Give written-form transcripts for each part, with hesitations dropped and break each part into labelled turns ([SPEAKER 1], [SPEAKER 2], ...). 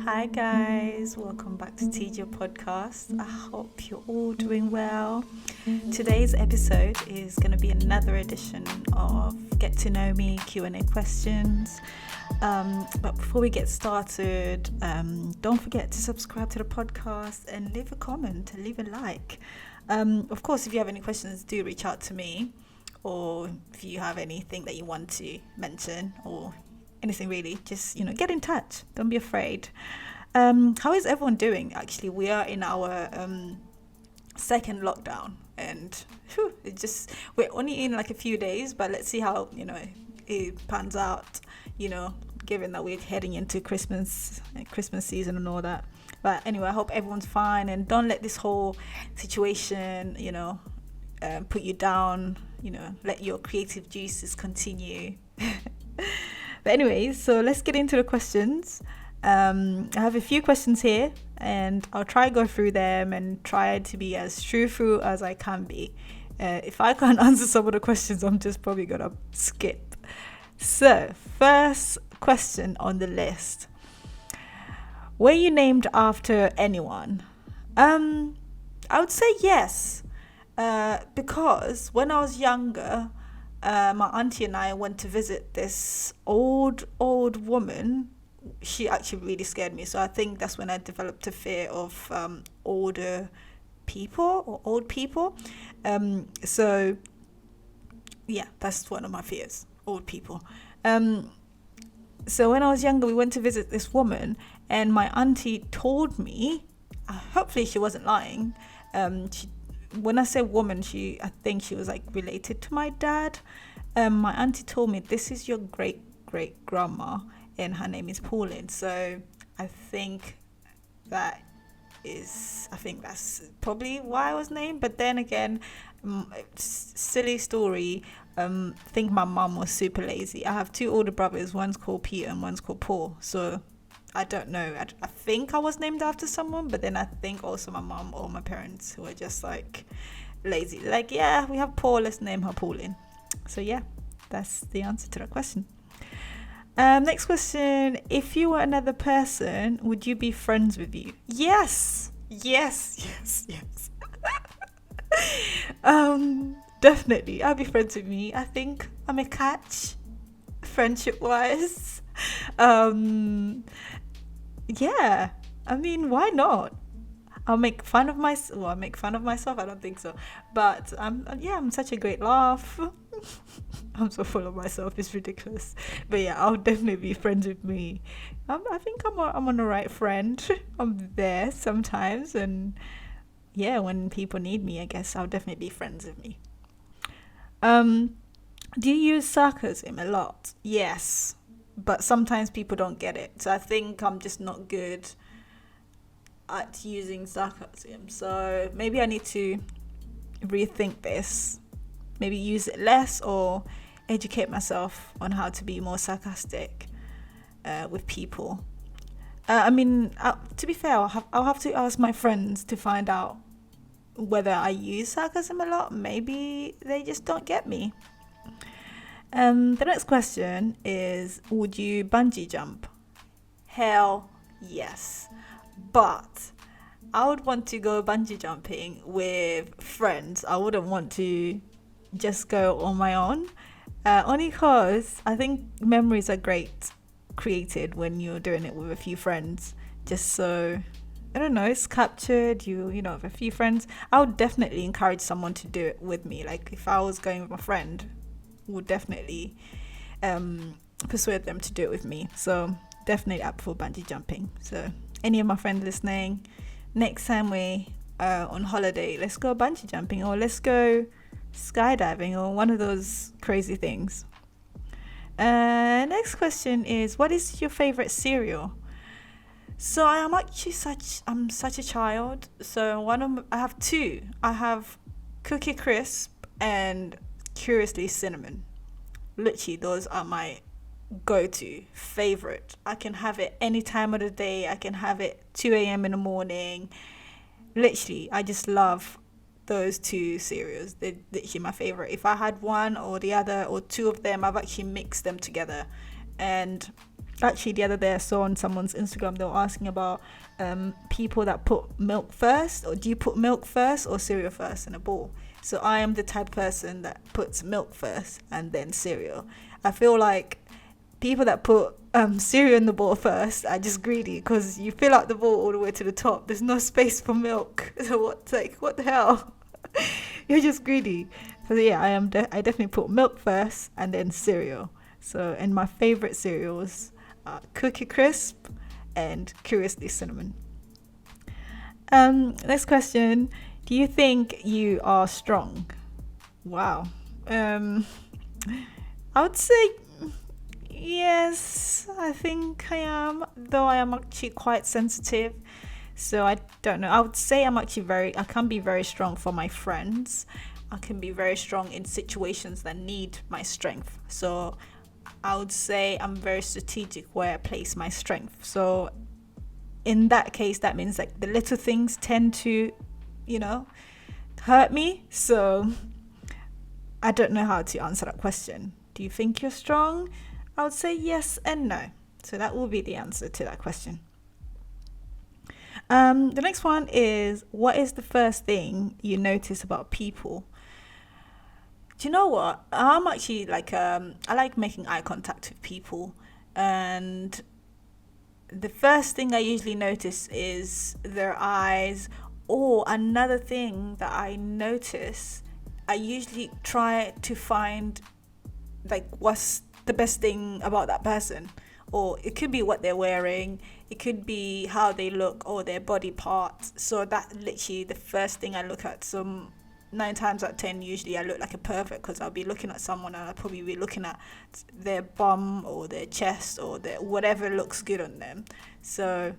[SPEAKER 1] Hi guys, welcome back to TGO podcast. I hope you're all doing well. Today's episode is going to be another edition of Get to Know Me Q&A questions. But before we get started, don't forget to subscribe to the podcast and leave a comment and leave a like. Of course, if you have any questions, do reach out to me, or if you have anything that you want to mention or anything really, just get in touch. Don't be afraid. How is everyone doing? Actually, we are in our second lockdown, and we're only in like a few days, but let's see how it pans out, given that we're heading into Christmas season and all that. But anyway, I hope everyone's fine, and don't let this whole situation put you down. Let your creative juices continue. But anyways, so let's get into the questions. I have a few questions here, and I'll try to go through them and try to be as truthful as I can be. If I can't answer some of the questions, I'm just probably gonna skip. So, first question on the list: were you named after anyone? I would say yes, because when I was younger, my auntie and I went to visit this old woman. She actually really scared me. So I think that's when I developed a fear of older people or old people. So yeah, that's one of my fears, old people. So when I was younger, we went to visit this woman, and my auntie told me, hopefully she wasn't lying, when I say woman, I think she was like related to my dad. My auntie told me, this is your great grandma, and her name is Pauline. So I think that's probably why I was named. But then again, silly story. I think my mum was super lazy. I have two older brothers. One's called Peter and one's called Paul. So I don't know. I think I was named after someone, but then I think also my mom or my parents who were just like lazy. Like, yeah, we have Paul, let's name her Pauline. So yeah, that's the answer to that question. Next question: if you were another person, would you be friends with you? Yes. Definitely, I'd be friends with me. I think I'm a catch, friendship wise. Yeah, I mean, why not? I'll make fun of myself. Well, I make fun of myself. I don't think so, but I'm such a great laugh. I'm so full of myself. It's ridiculous. But yeah, I'll definitely be friends with me. I think I'm on the right friend. I'm there sometimes, and yeah, when people need me, I guess I'll definitely be friends with me. Do you use sarcasm a lot? Yes, but sometimes people don't get it. So I think I'm just not good at using sarcasm. So maybe I need to rethink this. Maybe use it less, or educate myself on how to be more sarcastic with people. To be fair, I'll have to ask my friends to find out whether I use sarcasm a lot. Maybe they just don't get me. The next question is, would you bungee jump? Hell yes. But I would want to go bungee jumping with friends. I wouldn't want to just go on my own. Only because I think memories are great created when you're doing it with a few friends. Just so, I don't know, it's captured, with a few friends. I would definitely encourage someone to do it with me. Like, if I was going with my friend, would definitely persuade them to do it with me. So definitely up for bungee jumping. So any of my friends listening, next time we on holiday, let's go bungee jumping, or let's go skydiving, or one of those crazy things. Next question is, what is your favorite cereal? So I'm such a child. So I have two. I have Cookie Crisp and Curiously Cinnamon. Literally, those are my go-to favorite. I can have it any time of the day. I can have it 2 a.m. in the morning. Literally, I just love those two cereals. They're literally my favorite. If I had one or the other or two of them, I've actually mixed them together, and actually the other day I saw on someone's Instagram, they were asking about people that put milk first, or do you put milk first or cereal first in a bowl? So I am the type of person that puts milk first and then cereal. I feel like people that put cereal in the bowl first are just greedy, because you fill out the bowl all the way to the top. There's no space for milk. So what the hell? You're just greedy. So yeah, I definitely put milk first and then cereal. So, and my favorite cereals are Cookie Crisp and Curiously Cinnamon. Next question. Do you think you are strong? Wow. I would say yes, I think I am, though I am actually quite sensitive. So I don't know. I would say I can be very strong for my friends. I can be very strong in situations that need my strength. So I would say I'm very strategic where I place my strength. So in that case, that means like the little things tend to, hurt me. So I don't know how to answer that question. Do you think you're strong? I would say yes and no. So that will be the answer to that question. The next one is, what is the first thing you notice about people? Do you know what? I'm actually like, I like making eye contact with people. And the first thing I usually notice is their eyes. Or another thing that I notice, I usually try to find like what's the best thing about that person. Or it could be what they're wearing, it could be how they look, or their body parts. So that literally the first thing I look at. So 9 times out of 10 usually I look like a pervert, because I'll be looking at someone and I'll probably be looking at their bum or their chest or their whatever looks good on them. So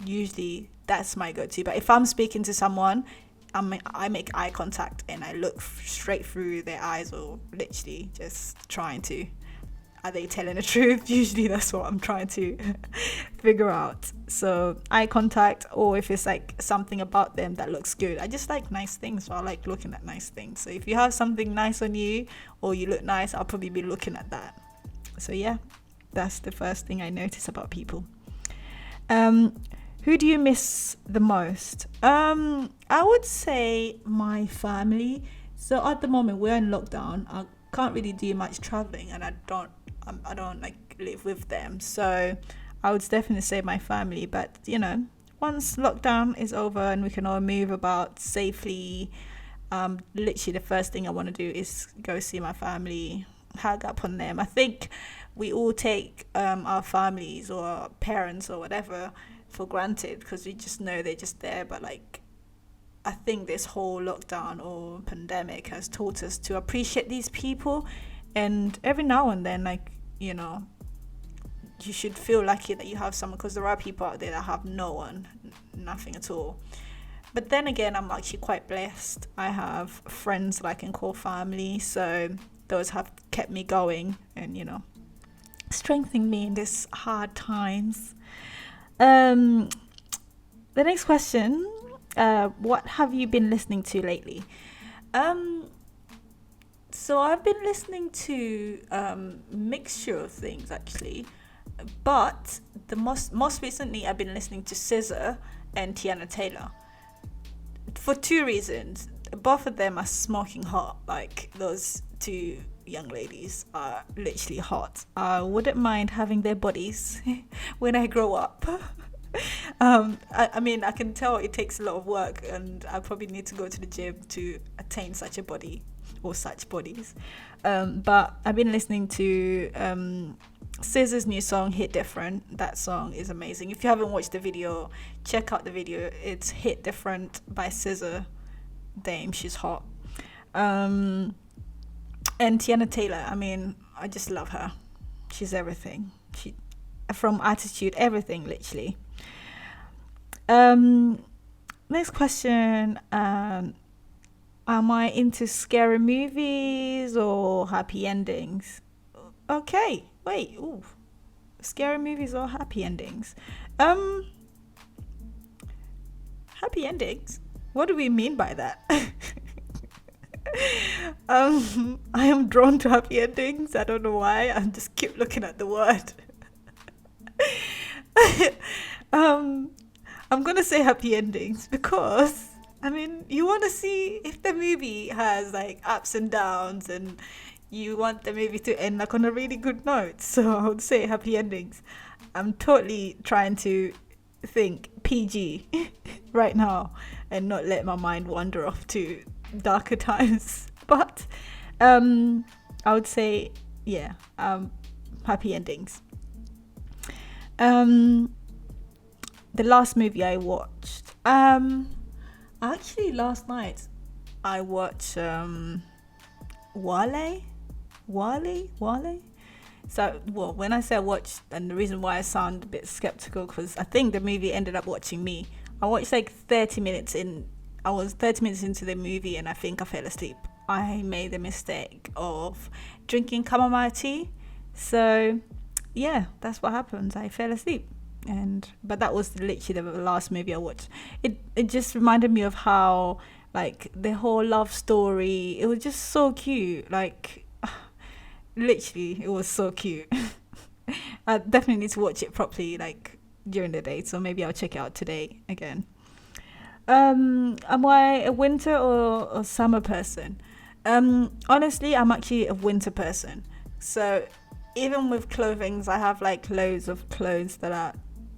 [SPEAKER 1] usually that's my go-to. But if I'm speaking to someone, I make eye contact and I look straight through their eyes, or literally just trying to, are they telling the truth? Usually that's what I'm trying to figure out. So eye contact, or if it's like something about them that looks good. I just like nice things, so I like looking at nice things. So if you have something nice on you or you look nice, I'll probably be looking at that. So yeah, that's the first thing I notice about people. Who do you miss the most? I would say my family. So at the moment we're in lockdown. I can't really do much traveling, and I don't like live with them. So I would definitely say my family. But once lockdown is over and we can all move about safely, literally the first thing I want to do is go see my family, hug up on them. I think we all take our families or our parents or whatever for granted, because we just know they're just there. But like, I think this whole lockdown or pandemic has taught us to appreciate these people. And every now and then, like, you should feel lucky that you have someone, because there are people out there that have no one, nothing at all. But then again, I'm actually quite blessed. I have friends that I can call family, so those have kept me going and strengthening me in these hard times. The next question, what have you been listening to lately? So I've been listening to mixture of things actually, but the most recently I've been listening to SZA and Tiana Taylor for 2 reasons. Both of them are smoking hot. Like, those 2 young ladies are literally hot. I wouldn't mind having their bodies when I grow up. I mean, I can tell it takes a lot of work, and I probably need to go to the gym to attain such a body or such bodies. But I've been listening to SZA's new song, Hit Different. That song is amazing. If you haven't watched the video, check out the video. It's Hit Different by SZA. Damn, she's hot. And Tiana Taylor, I mean, I just love her. She's everything. She, from attitude, everything, literally. Next question. Am I into scary movies or happy endings? Okay, wait. Ooh, scary movies or happy endings? Happy endings? What do we mean by that? I am drawn to happy endings. I don't know why. I just keep looking at the word. um, I'm gonna say happy endings because I mean you want to see if the movie has like ups and downs, and you want the movie to end like on a really good note. So I would say happy endings. I'm totally trying to think PG right now and not let my mind wander off to darker times. But I would say happy endings. The last movie I watched, actually last night I watched Wale. So, well, when I say I watched, and the reason why I sound a bit skeptical, because I think the movie ended up watching me. I watched like 30 minutes in. I was 30 minutes into the movie, and I think I fell asleep. I made the mistake of drinking chamomile tea. So, yeah, that's what happens. I fell asleep. But that was literally the last movie I watched. It just reminded me of how, like, the whole love story, it was just so cute. Like, literally, it was so cute. I definitely need to watch it properly, like, during the day. So maybe I'll check it out today again. Am I a winter or a summer person? Honestly, I'm actually a winter person. So even with clothing, I have like loads of clothes I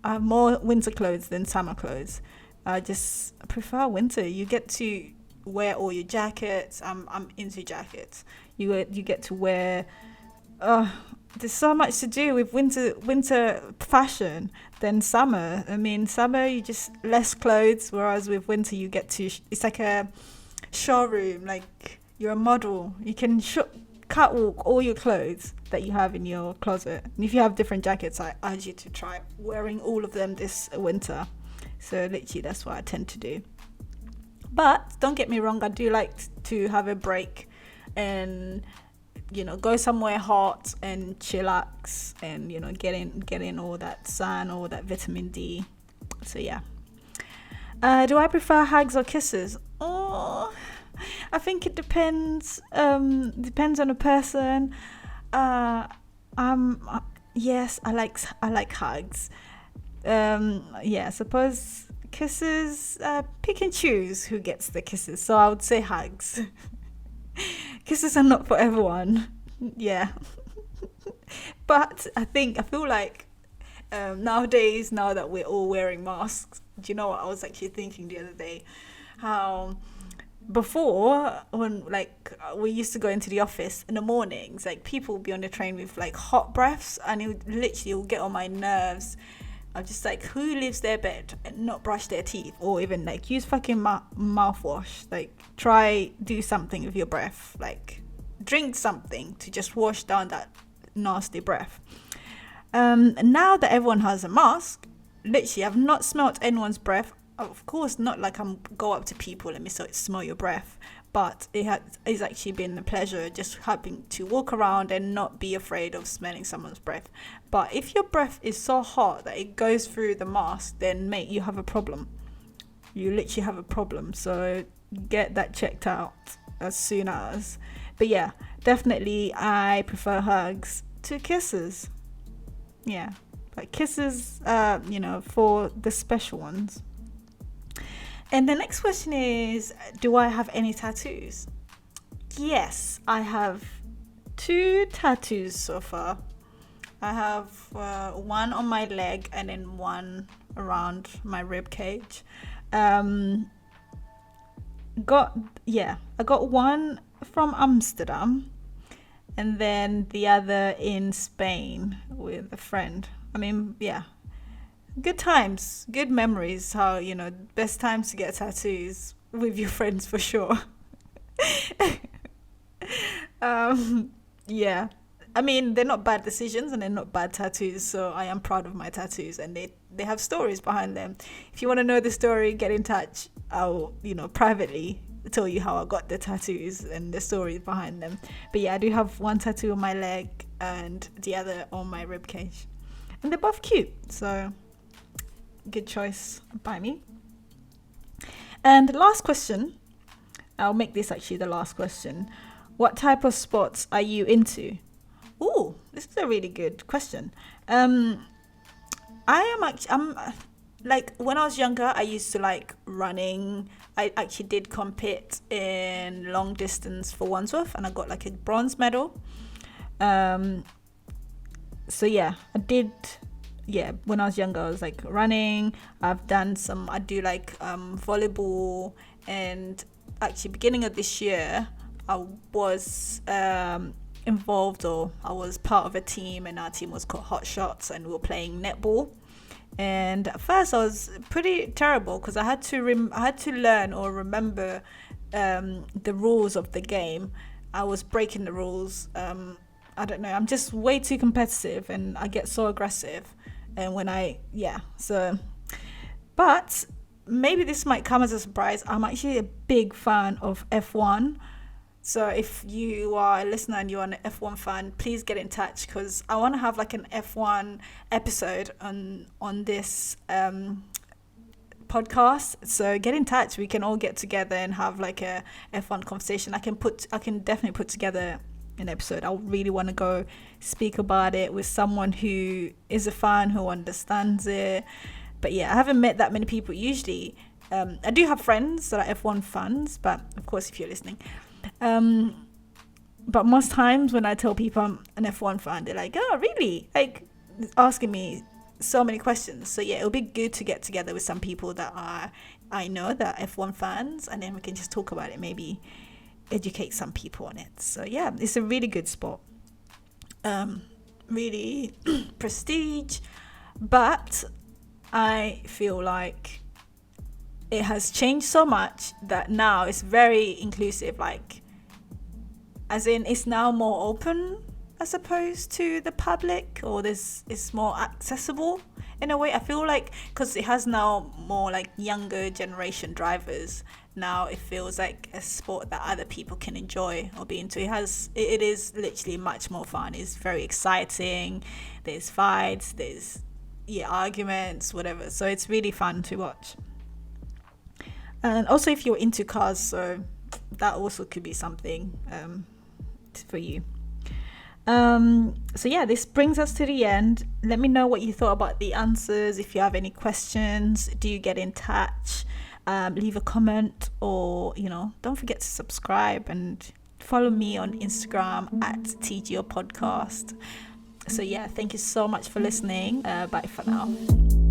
[SPEAKER 1] have more winter clothes than summer clothes. I just prefer winter. You get to wear all your jackets. I'm into jackets. You get to wear. There's so much to do with winter fashion than summer. I mean, summer you just less clothes, whereas with winter you get to. It's like a showroom. Like you're a model. You can catwalk all your clothes that you have in your closet. And if you have different jackets, I urge you to try wearing all of them this winter. So literally that's what I tend to do. But don't get me wrong, I do like to have a break and go somewhere hot and chillax and get in all that sun, all that vitamin D. So yeah. Do I prefer hugs or kisses? Oh, I think it depends. Depends on the person. Yes, I like hugs. I suppose kisses. Pick and choose who gets the kisses. So I would say hugs. Kisses are not for everyone. Yeah. But I feel like nowadays, now that we're all wearing masks, do you know what I was actually thinking the other day? How before, when like we used to go into the office in the mornings, like people would be on the train with like hot breaths, and it would get on my nerves. I'm just like, who leaves their bed and not brush their teeth, or even like use fucking mouthwash? Like, do something with your breath. Like, drink something to just wash down that nasty breath. Now that everyone has a mask, literally, I've not smelt anyone's breath. Of course, not like I'm go up to people and smell your breath, but it's actually been a pleasure just having to walk around and not be afraid of smelling someone's breath. But if your breath is so hot that it goes through the mask, then mate, you have a problem. You literally have a problem. So get that checked out as soon as. But yeah, definitely I prefer hugs to kisses. Yeah, but kisses, for the special ones. And the next question is, do I have any tattoos? Yes, I have 2 tattoos so far. I have one on my leg and then one around my rib cage. I got one from Amsterdam and then the other in Spain with a friend. I mean, yeah. Good times, good memories. How, best times to get tattoos with your friends for sure. Yeah. I mean, they're not bad decisions and they're not bad tattoos. So I am proud of my tattoos, and they have stories behind them. If you want to know the story, get in touch. I'll, privately tell you how I got the tattoos and the stories behind them. But yeah, I do have one tattoo on my leg and the other on my rib cage. And they're both cute. So good choice by me. And the last question, I'll make this actually the last question. What type of sports are you into? Ooh, this is a really good question. I'm like, when I was younger, I used to like running. I actually did compete in long distance for Wandsworth, and I got like a bronze medal. So yeah, I did. Yeah, when I was younger, I was like running. I do like volleyball, and actually beginning of this year, I was involved, or I was part of a team, and our team was called Hot Shots, and we were playing netball. And at first I was pretty terrible because I had to learn or remember the rules of the game. I was breaking the rules. I don't know, I'm just way too competitive, and I get so aggressive. And but maybe this might come as a surprise, I'm actually a big fan of F1. So if you are a listener and you're an F1 fan, please get in touch, because I want to have like an F1 episode on this podcast. So get in touch. We can all get together and have like a F1 conversation. I can definitely put together an episode. I really want to go speak about it with someone who is a fan, who understands it. But yeah, I haven't met that many people. Usually, I do have friends that are F1 fans, but of course, if you're listening. But most times when I tell people I'm an F1 fan, they're like, oh, really? Like, asking me so many questions. So yeah, it'll be good to get together with some people I know that are F1 fans, and then we can just talk about it, maybe educate some people on it. So yeah, it's a really good sport. Really prestige, but I feel like it has changed so much that now it's very inclusive, like, as in it's now more open as opposed to the public, or it's more accessible in a way. I feel like because it has now more like younger generation drivers, now it feels like a sport that other people can enjoy or be into. It is literally much more fun. It's very exciting. There's fights, there's arguments, whatever. So it's really fun to watch. And also, if you're into cars, so that also could be something for you. So yeah, this brings us to the end. Let me know what you thought about the answers. If you have any questions, do get in touch. Leave a comment, or don't forget to subscribe and follow me on Instagram at TGO Podcast. So yeah, thank you so much for listening. Bye for now.